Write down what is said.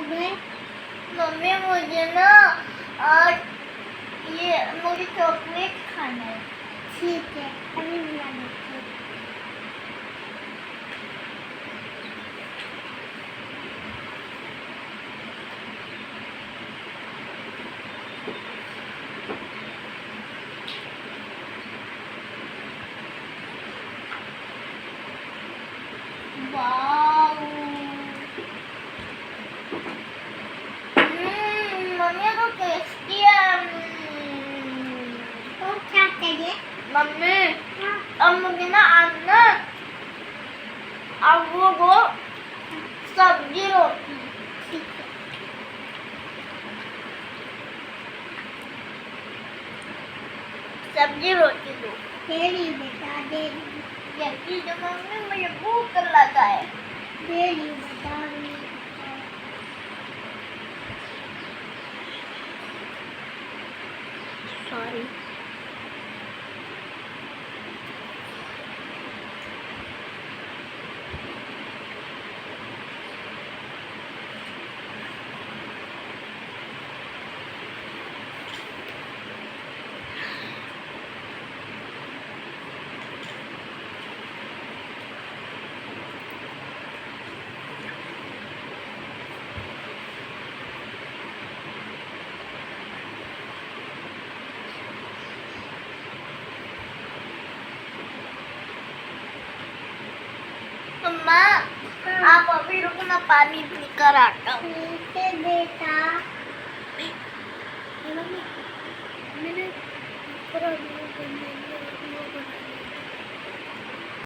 गए? मम्मी मुझे ना आज ये मुझे चॉकलेट खाना है। ठीक है, अभी बुला देती हूँ। वाओ मम्मी तो टेस्टी है। और क्या चाहिए? मम्मी हाँ, अब मुझे ना आज ना अब वो सब्जी रोटी ठीक है। सब्जी रोटी दो। दे रही बेटा, दे रही। जल्दी दो मम्मी, मुझे भूख लगा है। दे रही बेटा, सॉरी। मम्मा आप अभी रुको, मैं पानी पी कर आता हूँ। ठीक है बेटा। मैंने पूरा